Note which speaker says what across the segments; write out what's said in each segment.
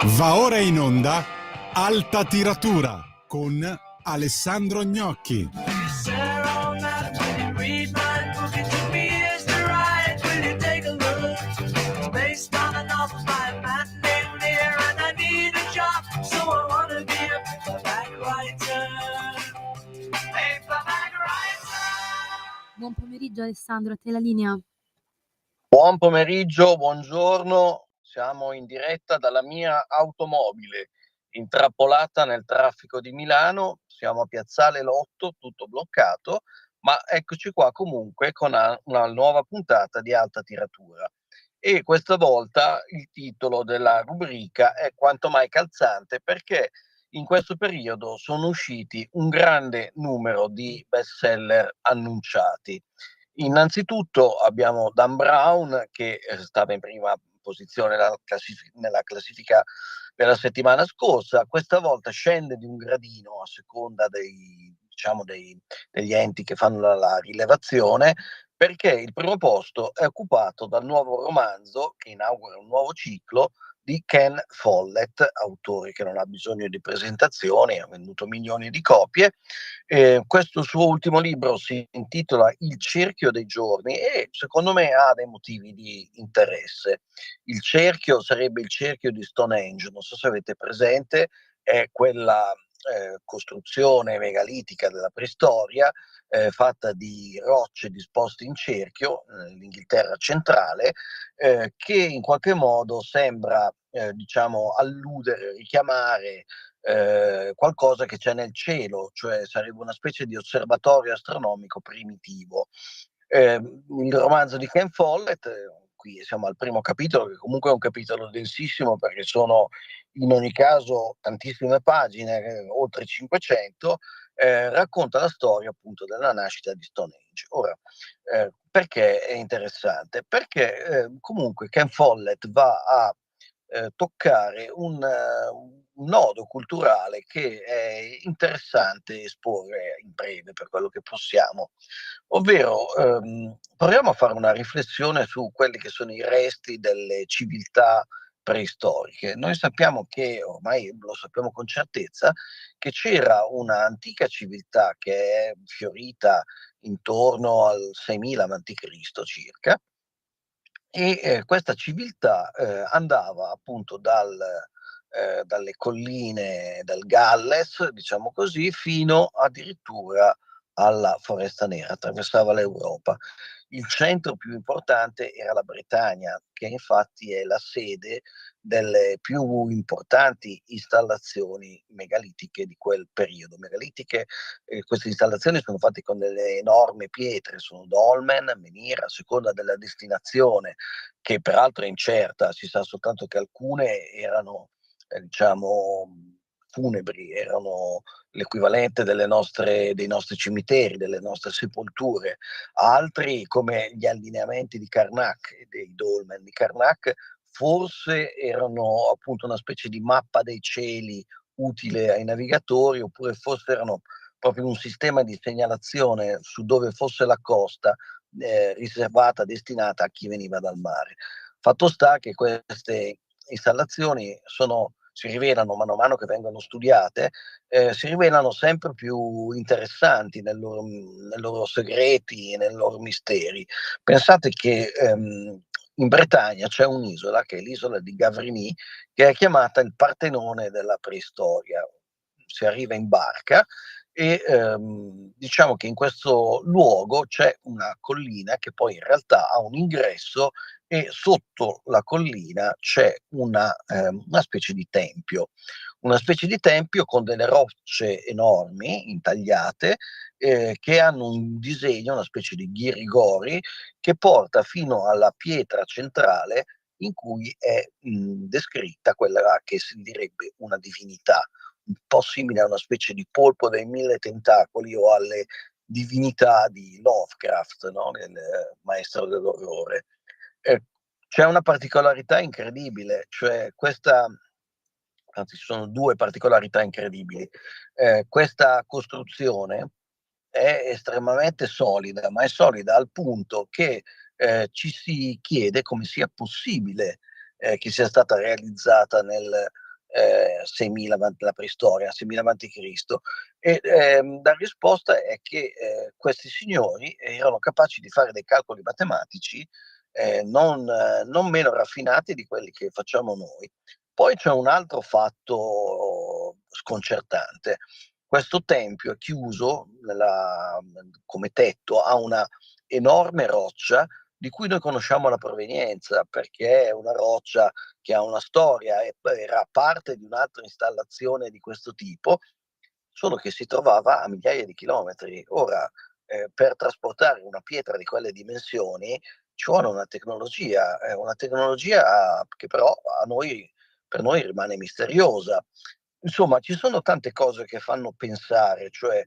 Speaker 1: Va ora in onda Alta Tiratura con Alessandro Gnocchi.
Speaker 2: Buon pomeriggio Alessandro, a te la linea.
Speaker 3: Buon pomeriggio, buongiorno. Siamo in diretta dalla mia automobile, intrappolata nel traffico di Milano. Siamo a Piazzale Lotto, tutto bloccato, ma eccoci qua comunque con una nuova puntata di Alta Tiratura. E questa volta il titolo della rubrica è quanto mai calzante, perché in questo periodo sono usciti un grande numero di bestseller annunciati. Innanzitutto abbiamo Dan Brown che stava in prima posizione nella classifica della settimana scorsa, questa volta scende di un gradino a seconda degli enti che fanno la rilevazione, perché il primo posto è occupato dal nuovo romanzo che inaugura un nuovo ciclo di Ken Follett, autore che non ha bisogno di presentazioni, ha venduto milioni di copie. Questo suo ultimo libro si intitola Il cerchio dei giorni e secondo me ha dei motivi di interesse. Il cerchio sarebbe il cerchio di Stonehenge, non so se avete presente, è quella costruzione megalitica della preistoria, fatta di rocce disposte in cerchio nell'Inghilterra centrale, che in qualche modo sembra alludere, richiamare qualcosa che c'è nel cielo, cioè sarebbe una specie di osservatorio astronomico primitivo. Il romanzo di Ken Follett, qui siamo al primo capitolo, che comunque è un capitolo densissimo perché sono in ogni caso tantissime pagine, oltre 500, racconta la storia appunto della nascita di Stonehenge. Ora, perché è interessante? Perché comunque Ken Follett va a toccare un nodo culturale che è interessante esporre in breve per quello che possiamo, ovvero proviamo a fare una riflessione su quelli che sono i resti delle civiltà preistoriche. Noi sappiamo che, ormai lo sappiamo con certezza, che c'era un'antica civiltà che è fiorita intorno al 6000 a.C. circa, e questa civiltà andava appunto dalle colline del Galles, diciamo così, fino addirittura alla Foresta Nera, attraversava l'Europa. Il centro più importante era la Bretagna, che infatti è la sede delle più importanti installazioni megalitiche di quel periodo. Megalitiche, queste installazioni sono fatte con delle enormi pietre, sono dolmen, menhir, a seconda della destinazione, che peraltro è incerta. Si sa soltanto che alcune erano funebri, erano l'equivalente dei nostri cimiteri, delle nostre sepolture. Altri, come gli allineamenti di Karnak e dei dolmen di Karnak, forse erano appunto una specie di mappa dei cieli utile ai navigatori, oppure forse erano proprio un sistema di segnalazione su dove fosse la costa, riservata, destinata a chi veniva dal mare. Fatto sta che queste installazioni si rivelano, mano a mano che vengono studiate, si rivelano sempre più interessanti nei loro segreti e nei loro misteri. Pensate che in Bretagna c'è un'isola, che è l'isola di Gavrini, che è chiamata il Partenone della preistoria. Si arriva in barca e diciamo che in questo luogo c'è una collina che poi in realtà ha un ingresso, e sotto la collina c'è una specie di tempio. Una specie di tempio con delle rocce enormi, intagliate, che hanno un disegno, una specie di ghirigori, che porta fino alla pietra centrale in cui è descritta quella che si direbbe una divinità, un po' simile a una specie di polpo dai 1000 tentacoli o alle divinità di Lovecraft, no? Il maestro dell'orrore. C'è una particolarità incredibile, cioè anzi ci sono due particolarità incredibili. Questa costruzione è estremamente solida, ma è solida al punto che ci si chiede come sia possibile che sia stata realizzata nel 6.000 avanti la preistoria, 6.000 avanti Cristo. E la risposta è che questi signori erano capaci di fare dei calcoli matematici non meno raffinati di quelli che facciamo noi. Poi c'è un altro fatto sconcertante. Questo tempio è chiuso come tetto a una enorme roccia di cui noi conosciamo la provenienza, perché è una roccia che ha una storia e era parte di un'altra installazione di questo tipo, solo che si trovava a migliaia di chilometri. Ora, per trasportare una pietra di quelle dimensioni ci vuole una tecnologia che però per noi rimane misteriosa. Insomma, ci sono tante cose che fanno pensare, cioè,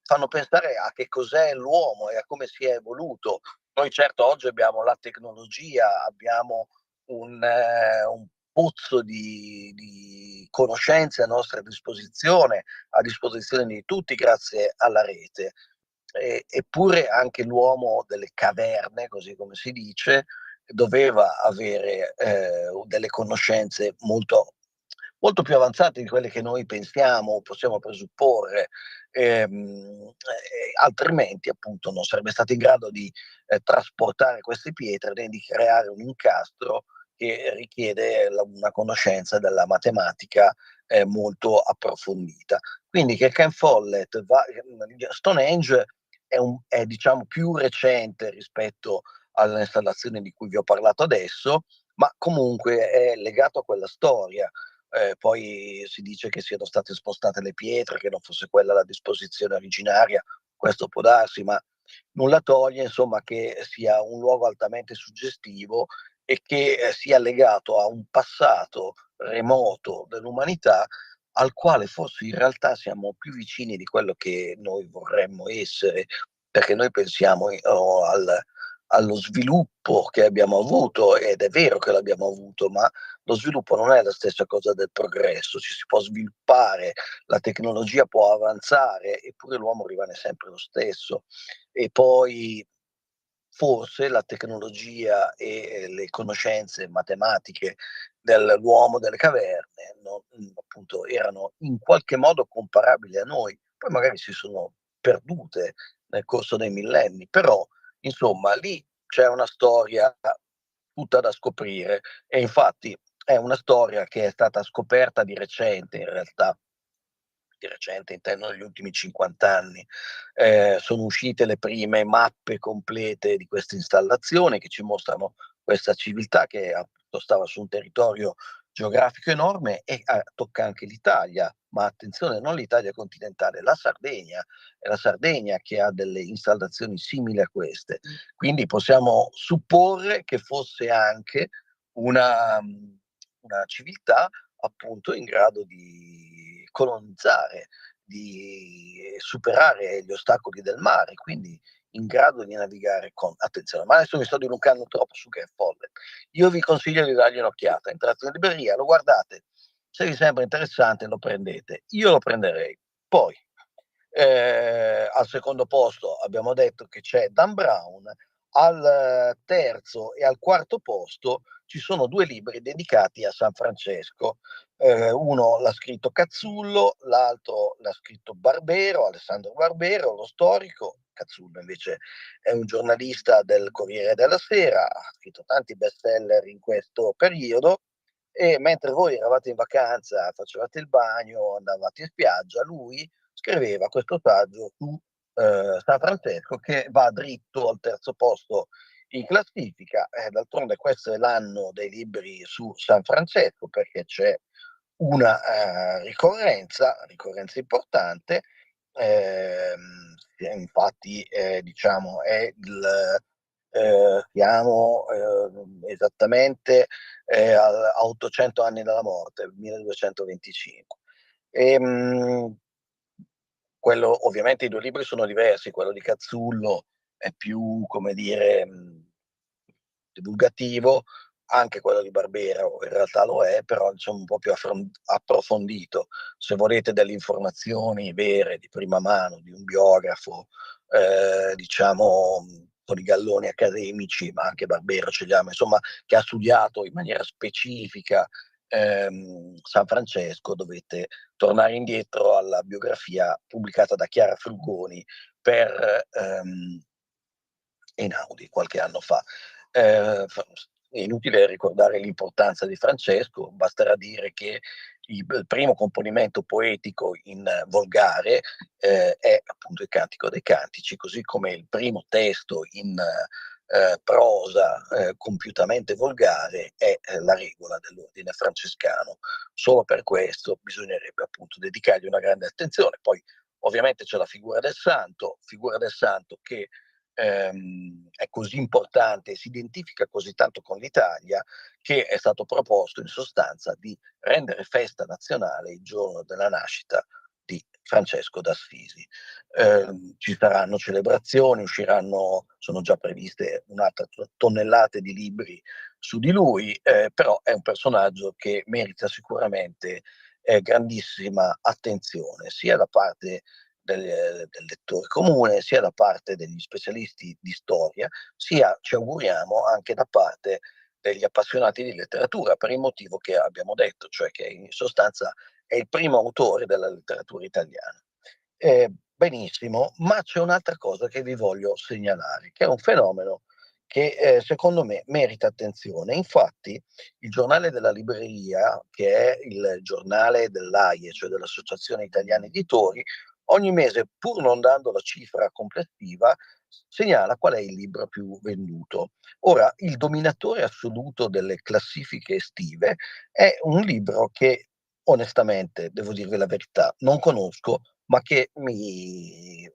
Speaker 3: fanno pensare a che cos'è l'uomo e a come si è evoluto. Noi certo oggi abbiamo la tecnologia, abbiamo un pozzo di conoscenze a nostra disposizione, a disposizione di tutti grazie alla rete. Eppure anche l'uomo delle caverne, così come si dice, doveva avere delle conoscenze molto più avanzate di quelle che noi pensiamo o possiamo presupporre, altrimenti appunto non sarebbe stato in grado di trasportare queste pietre né di creare un incastro che richiede una conoscenza della matematica molto approfondita. Quindi che Ken Follett Stonehenge è diciamo più recente rispetto alle installazioni di cui vi ho parlato adesso, ma comunque è legato a quella storia. Poi si dice che siano state spostate le pietre, che non fosse quella la disposizione originaria, questo può darsi, ma nulla toglie insomma che sia un luogo altamente suggestivo e che sia legato a un passato remoto dell'umanità al quale forse in realtà siamo più vicini di quello che noi vorremmo essere, perché noi pensiamo allo sviluppo che abbiamo avuto, ed è vero che l'abbiamo avuto, ma lo sviluppo non è la stessa cosa del progresso. Ci si può sviluppare, la tecnologia può avanzare, eppure l'uomo rimane sempre lo stesso. E poi forse la tecnologia e le conoscenze matematiche dell'uomo delle caverne appunto erano in qualche modo comparabili a noi, poi magari si sono perdute nel corso dei millenni, però insomma lì c'è una storia tutta da scoprire e infatti è una storia che è stata scoperta di recente in realtà. Di recente intendo negli ultimi 50 anni. Sono uscite le prime mappe complete di queste installazioni che ci mostrano questa civiltà che appunto stava su un territorio geografico enorme e tocca anche l'Italia, ma attenzione, non l'Italia continentale, la Sardegna. È la Sardegna che ha delle installazioni simili a queste. Quindi possiamo supporre che fosse anche una una civiltà appunto in grado di colonizzare, di superare gli ostacoli del mare, quindi in grado di navigare con attenzione. Ma adesso mi sto dilungando troppo su Ken Follett. Io vi consiglio di dargli un'occhiata, entrate in libreria, lo guardate, se vi sembra interessante lo prendete. Io lo prenderei. Poi al secondo posto abbiamo detto che c'è Dan Brown, al terzo e al quarto posto ci sono 2 libri dedicati a San Francesco. Uno l'ha scritto Cazzullo, l'altro l'ha scritto Barbero, Alessandro Barbero, lo storico. Cazzullo invece è un giornalista del Corriere della Sera, ha scritto tanti bestseller in questo periodo e mentre voi eravate in vacanza, facevate il bagno, andavate in spiaggia, lui scriveva questo saggio su San Francesco che va dritto al terzo posto in classifica. D'altronde questo è l'anno dei libri su San Francesco perché c'è una ricorrenza importante. Infatti diciamo è siamo esattamente a 800 anni dalla morte, 1225. Ehm, quello ovviamente i 2 libri sono diversi, quello di Cazzullo è più, come dire, divulgativo, anche quello di Barbero in realtà lo è, però insomma un po' più approfondito. Se volete delle informazioni vere, di prima mano, di un biografo, diciamo con i galloni accademici, ma anche Barbero ce li ha, ma insomma che ha studiato in maniera specifica San Francesco dovete tornare indietro alla biografia pubblicata da Chiara Frugoni per Einaudi qualche anno fa. È inutile ricordare l'importanza di Francesco, basterà dire che il primo componimento poetico in volgare è appunto il Cantico dei Cantici, così come il primo testo in prosa compiutamente volgare è la regola dell'ordine francescano. Solo per questo bisognerebbe appunto dedicargli una grande attenzione. Poi ovviamente c'è la figura del santo che è così importante e si identifica così tanto con l'Italia che è stato proposto in sostanza di rendere festa nazionale il giorno della nascita di Francesco d'Assisi. Ci saranno celebrazioni, sono già previste un'altra tonnellate di libri su di lui, però è un personaggio che merita sicuramente grandissima attenzione, sia da parte del lettore comune, sia da parte degli specialisti di storia, sia, ci auguriamo, anche da parte degli appassionati di letteratura, per il motivo che abbiamo detto, cioè che in sostanza è il primo autore della letteratura italiana. Benissimo, ma c'è un'altra cosa che vi voglio segnalare, che è un fenomeno che secondo me merita attenzione. Infatti il Giornale della Libreria, che è il giornale dell'AIE, cioè dell'Associazione Italiana Editori, ogni mese, pur non dando la cifra complessiva, segnala qual è il libro più venduto. Ora, il dominatore assoluto delle classifiche estive è un libro che, onestamente, devo dirvi la verità, non conosco, ma che mi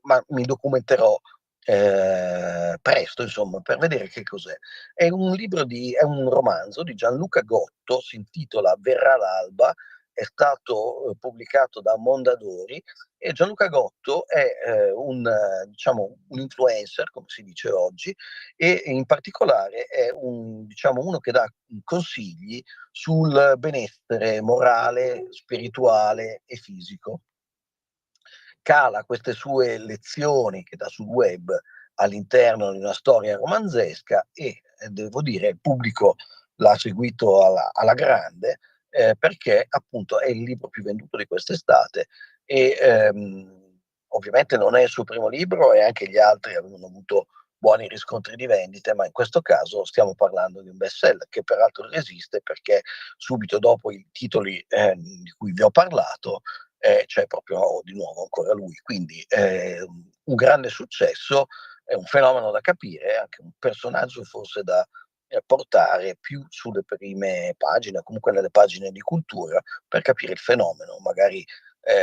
Speaker 3: documenterò presto, insomma, per vedere che cos'è. È un romanzo di Gianluca Gotto, si intitola Verrà l'alba, è stato pubblicato da Mondadori, e Gianluca Gotto è diciamo, un influencer, come si dice oggi, e in particolare è diciamo, uno che dà consigli sul benessere morale, spirituale e fisico. Cala queste sue lezioni che dà sul web all'interno di una storia romanzesca e devo dire il pubblico l'ha seguito alla grande, perché appunto è il libro più venduto di quest'estate e ovviamente non è il suo primo libro e anche gli altri avevano avuto buoni riscontri di vendite, ma in questo caso stiamo parlando di un bestseller che peraltro resiste perché subito dopo i titoli di cui vi ho parlato c'è proprio di nuovo ancora lui. Quindi un grande successo, è un fenomeno da capire, è anche un personaggio forse da portare più sulle prime pagine, comunque nelle pagine di cultura, per capire il fenomeno. Magari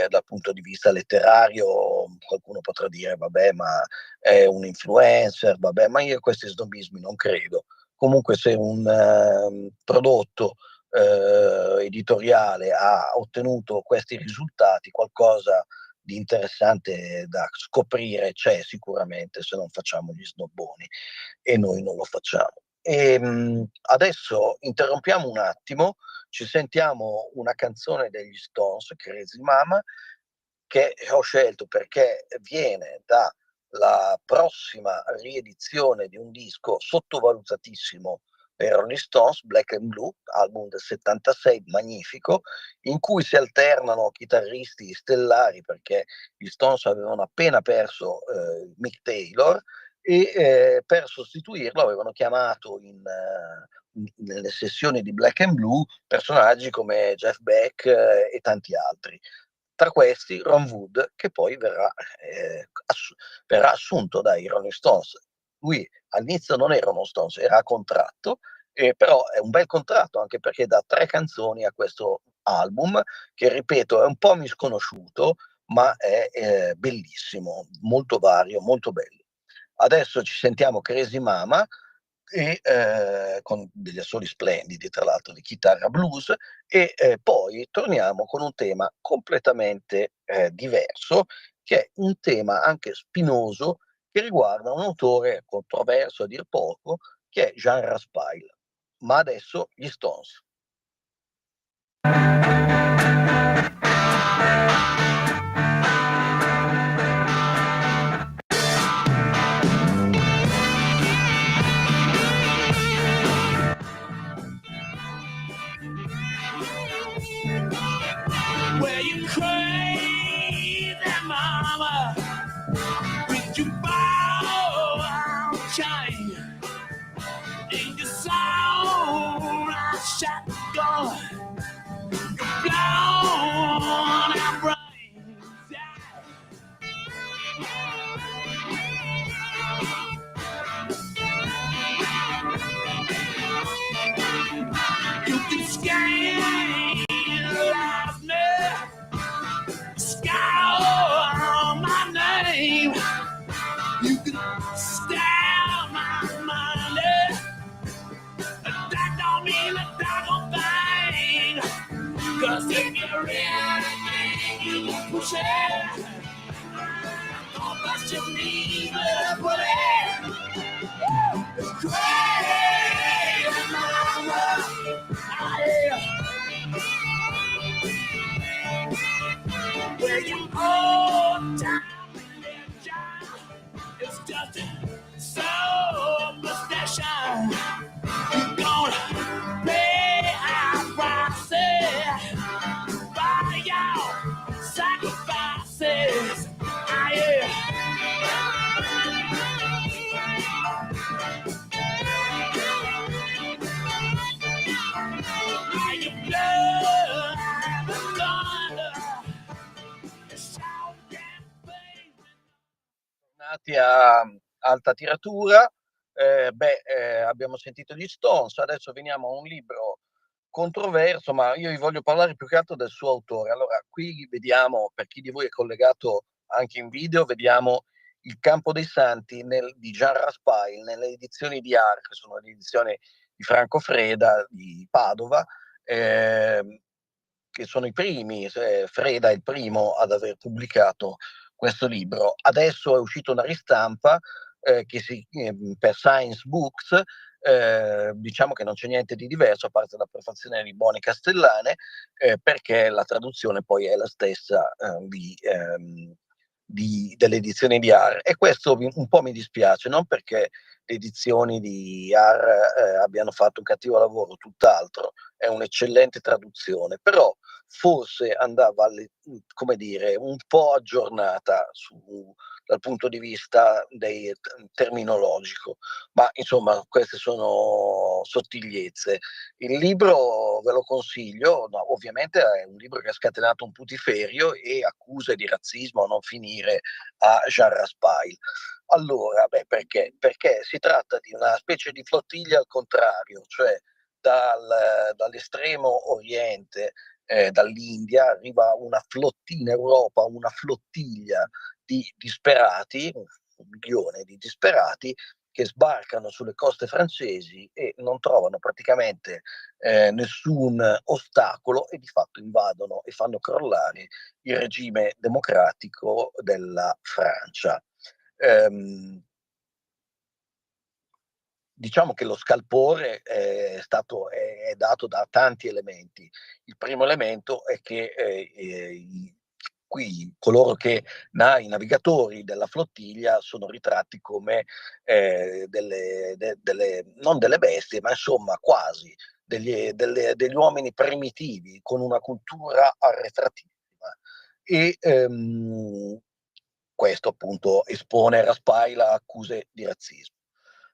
Speaker 3: dal punto di vista letterario qualcuno potrà dire vabbè, ma è un influencer, vabbè, ma io a questi snobismi non credo. Comunque se un prodotto editoriale ha ottenuto questi risultati, qualcosa di interessante da scoprire c'è sicuramente, se non facciamo gli snobboni, e noi non lo facciamo. Adesso interrompiamo un attimo, ci sentiamo una canzone degli Stones, Crazy Mama, che ho scelto perché viene dalla prossima riedizione di un disco sottovalutatissimo dei Rolling Stones, Black and Blue, album del 76, magnifico, in cui si alternano chitarristi stellari perché gli Stones avevano appena perso Mick Taylor e per sostituirlo avevano chiamato nelle sessioni di Black and Blue personaggi come Jeff Beck e tanti altri. Tra questi Ron Wood, che poi verrà assunto dai Rolling Stones. Lui all'inizio non era uno Stones, era a contratto, però è un bel contratto anche perché dà 3 canzoni a questo album, che ripeto è un po' misconosciuto, ma è bellissimo, molto vario, molto bello. Adesso ci sentiamo Crazy Mama e con degli assoli splendidi, tra l'altro di chitarra blues, e poi torniamo con un tema completamente diverso, che è un tema anche spinoso che riguarda un autore controverso a dir poco, che è Jean Raspail. Ma adesso gli Stones.
Speaker 4: brain. In your soul, I shot the gun. Blown our brains. You can scan live me, scour my name. You can steal my money. That don't mean a doggone thing. 'Cause if you really you can push it, don't bust your knees, little bullet. It's crazy, mama. Where you old time religion is just a superstition. You're gonna pay our prices by your sacrifices.
Speaker 3: Tornati a alta tiratura, abbiamo sentito gli Stones, adesso veniamo a un libro controverso, ma io vi voglio parlare più che altro del suo autore. Allora, qui vediamo, per chi di voi è collegato anche in video, vediamo Il Campo dei Santi di Jean Raspail nelle edizioni di AR, che sono le edizioni di Franco Freda di Padova, che sono i primi. Freda è il primo ad aver pubblicato questo libro. Adesso è uscita una ristampa per Science Books. Diciamo che non c'è niente di diverso a parte la prefazione di Boni Castellane, perché la traduzione poi è la stessa delle edizioni di AR, e questo un po' mi dispiace, non perché le edizioni di AR abbiano fatto un cattivo lavoro, tutt'altro, è un'eccellente traduzione, però forse andava, come dire, un po' aggiornata dal punto di vista terminologico, ma insomma queste sono sottigliezze. Il libro ve lo consiglio, no, ovviamente è un libro che ha scatenato un putiferio e accuse di razzismo a non finire a Jean Raspail. Allora, perché? Perché si tratta di una specie di flottiglia al contrario, cioè dall'estremo oriente, dall'India, arriva una flottiglia in Europa, una flottiglia di disperati, 1 milione di disperati, che sbarcano sulle coste francesi e non trovano praticamente nessun ostacolo e di fatto invadono e fanno crollare il regime democratico della Francia. Diciamo che lo scalpore è dato da tanti elementi. Il primo elemento è che qui coloro che i navigatori della flottiglia sono ritratti come non delle bestie, ma insomma quasi degli uomini primitivi con una cultura arretratissima. E questo appunto espone Raspail a accuse di razzismo.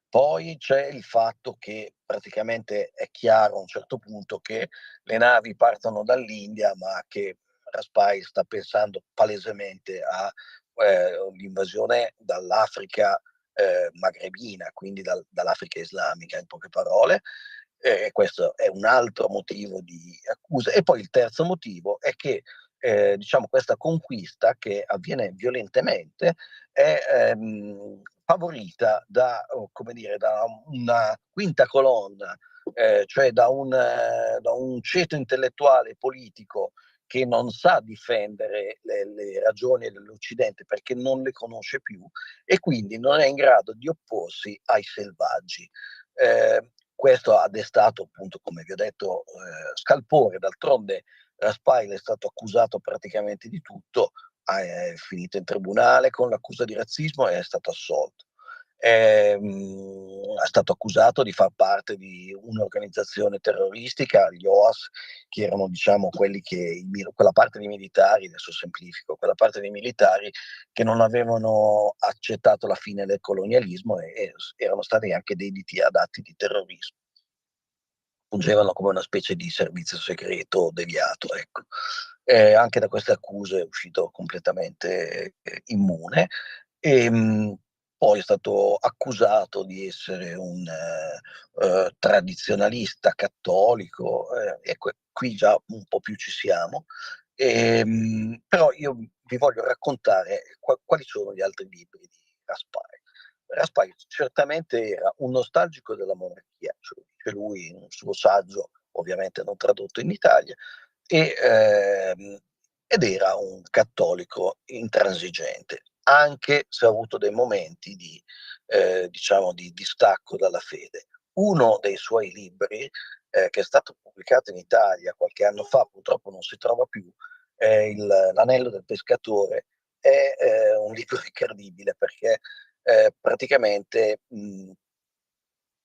Speaker 3: Poi c'è il fatto che praticamente è chiaro a un certo punto che le navi partono dall'India, ma che Raspail sta pensando palesemente all'invasione dall'Africa magrebina, quindi dall'Africa islamica, in poche parole. Questo è un altro motivo di accusa. E poi il terzo motivo è che diciamo questa conquista, che avviene violentemente, è favorita da una quinta colonna, cioè da un ceto intellettuale e politico che non sa difendere le ragioni dell'Occidente perché non le conosce più e quindi non è in grado di opporsi ai selvaggi. Questo ha destato, appunto, come vi ho detto, scalpore. D'altronde Raspail è stato accusato praticamente di tutto, è finito in tribunale con l'accusa di razzismo e è stato assolto. È stato accusato di far parte di un'organizzazione terroristica, gli OAS, che erano, diciamo, quelli che quella parte di militari, adesso semplifico, quella parte dei militari che non avevano accettato la fine del colonialismo e erano stati anche dediti ad atti di terrorismo. Fungevano come una specie di servizio segreto deviato, ecco. Anche da queste accuse è uscito completamente immune. Ehm, Poi è stato accusato di essere un tradizionalista cattolico, e qui già un po' più ci siamo. Però io vi voglio raccontare quali sono gli altri libri di Raspail. Raspail certamente era un nostalgico della monarchia, ce lo dice lui in un suo saggio, ovviamente non tradotto in Italia, ed era un cattolico intransigente, anche se ha avuto dei momenti di, diciamo, di distacco dalla fede. Uno dei suoi libri, che è stato pubblicato in Italia qualche anno fa, purtroppo non si trova più, è L'anello del pescatore. È un libro incredibile perché praticamente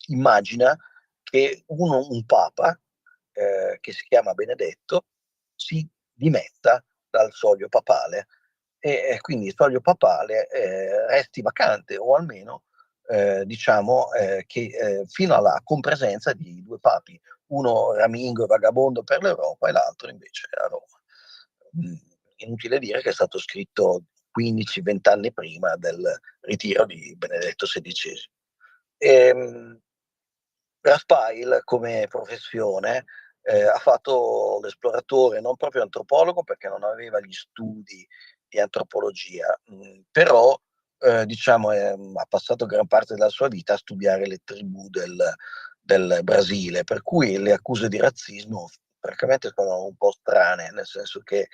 Speaker 3: immagina che un papa, che si chiama Benedetto, si dimetta dal soglio papale e quindi il soglio papale resti vacante o almeno diciamo che fino alla compresenza di due papi, uno ramingo e vagabondo per l'Europa e l'altro invece a Roma. Inutile dire che è stato scritto 15-20 anni prima del ritiro di Benedetto XVI. Raspail come professione ha fatto l'esploratore, non proprio antropologo perché non aveva gli studi di antropologia, però diciamo ha passato gran parte della sua vita a studiare le tribù del Brasile, per cui le accuse di razzismo francamente sono un po' strane, nel senso che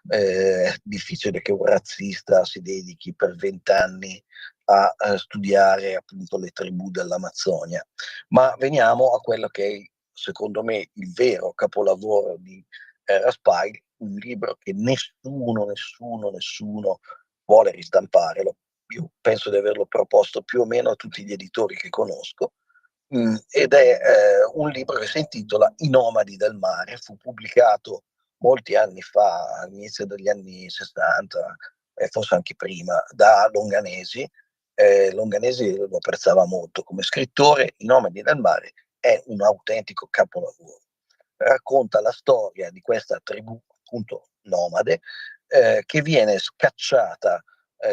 Speaker 3: è difficile che un razzista si dedichi per 20 anni a studiare appunto le tribù dell'Amazzonia. Ma veniamo a quello che è, secondo me, il vero capolavoro di Raspail, un libro che nessuno vuole ristampare. Io penso di averlo proposto più o meno a tutti gli editori che conosco, ed è un libro che si intitola I nomadi del mare. Fu pubblicato molti anni fa, all'inizio degli anni 60, e forse anche prima, da Longanesi. Longanesi lo apprezzava molto come scrittore. I nomadi del mare è un autentico capolavoro. Racconta la storia di questa tribù, appunto nomade, che viene scacciata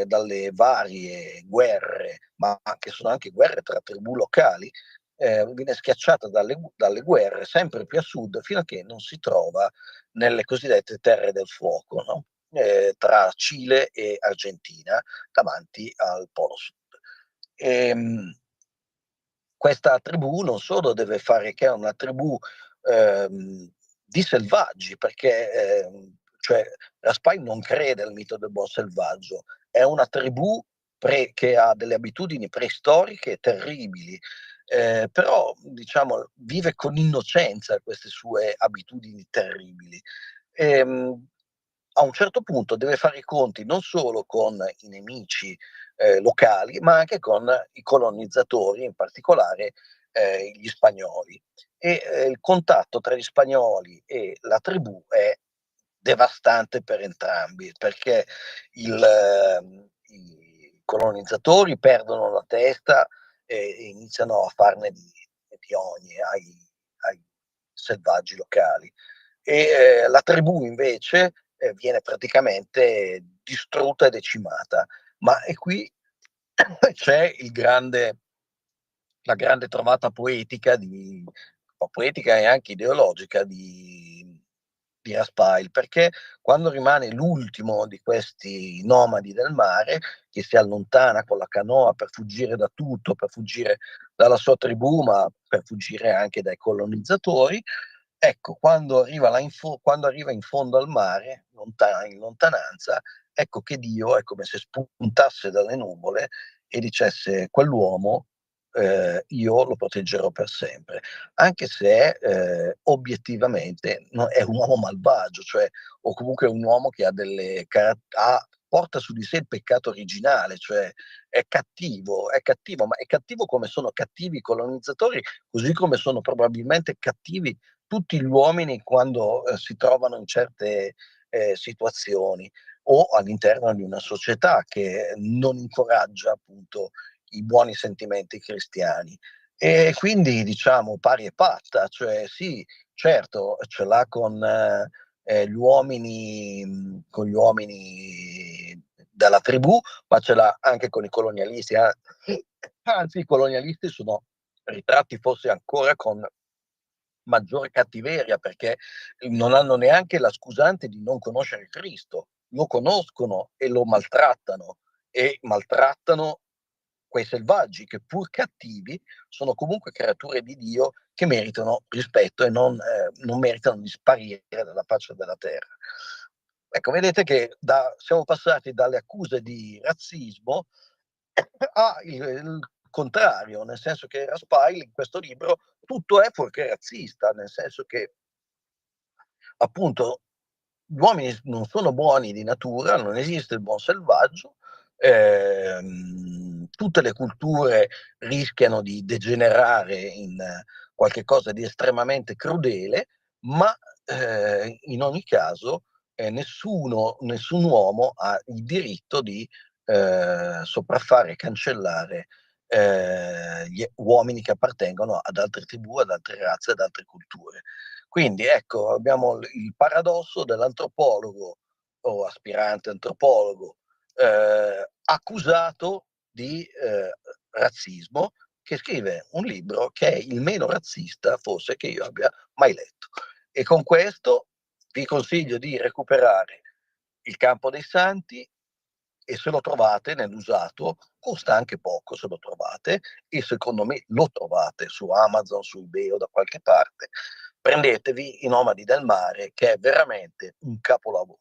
Speaker 3: dalle varie guerre, ma che sono anche guerre tra tribù locali, viene schiacciata dalle guerre sempre più a sud fino a che non si trova nelle cosiddette terre del fuoco, no? Tra Cile e Argentina, davanti al Polo Sud. Questa tribù non solo deve fare che è una tribù di selvaggi, perché cioè Raspail non crede al mito del buon selvaggio, è una tribù che ha delle abitudini preistoriche terribili, però diciamo vive con innocenza queste sue abitudini terribili. A un certo punto deve fare i conti non solo con i nemici locali, ma anche con i colonizzatori, in particolare gli spagnoli. Il contatto tra gli spagnoli e la tribù è devastante per entrambi, perché i colonizzatori perdono la testa e iniziano a farne di ogni ai selvaggi locali. La tribù invece viene praticamente distrutta e decimata. Ma è qui c'è la grande trovata poetica poetica e anche ideologica di Raspail, perché quando rimane l'ultimo di questi nomadi del mare, che si allontana con la canoa per fuggire da tutto, per fuggire dalla sua tribù, ma per fuggire anche dai colonizzatori, ecco, quando arriva in fondo al mare, in lontananza, ecco che Dio è come se spuntasse dalle nuvole e dicesse: quell'uomo io lo proteggerò per sempre, anche se obiettivamente è un uomo malvagio, cioè, o comunque un uomo che ha porta su di sé il peccato originale, cioè è cattivo, ma è cattivo come sono cattivi i colonizzatori, così come sono probabilmente cattivi tutti gli uomini quando si trovano in certe situazioni o all'interno di una società che non incoraggia appunto i buoni sentimenti cristiani. E quindi diciamo pari e patta, cioè sì, certo, ce l'ha con gli uomini della tribù, ma ce l'ha anche con i colonialisti. Anzi, i colonialisti sono ritratti forse ancora con maggiore cattiveria, perché non hanno neanche la scusante di non conoscere Cristo, lo conoscono e lo maltrattano, e maltrattano quei selvaggi che, pur cattivi, sono comunque creature di Dio che meritano rispetto e non meritano di sparire dalla faccia della terra. Ecco, vedete che siamo passati dalle accuse di razzismo a il contrario, nel senso che Raspail in questo libro tutto è fuorché razzista, nel senso che appunto gli uomini non sono buoni di natura, non esiste il buon selvaggio, tutte le culture rischiano di degenerare in qualche cosa di estremamente crudele, ma in ogni caso nessun uomo ha il diritto di sopraffare e cancellare gli uomini che appartengono ad altre tribù, ad altre razze, ad altre culture. Quindi ecco, abbiamo il paradosso dell'antropologo o aspirante antropologo accusato di razzismo, che scrive un libro che è il meno razzista forse che io abbia mai letto. E con questo vi consiglio di recuperare Il Campo dei Santi, e se lo trovate nell'usato, costa anche poco se lo trovate, e secondo me lo trovate su Amazon, su eBay o da qualche parte. Prendetevi I Nomadi del Mare, che è veramente un capolavoro.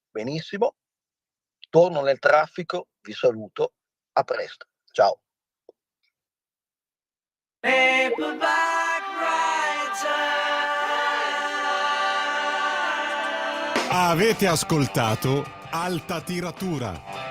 Speaker 3: Benissimo, torno nel traffico, vi saluto, a presto, ciao.
Speaker 1: Avete ascoltato Alta Tiratura.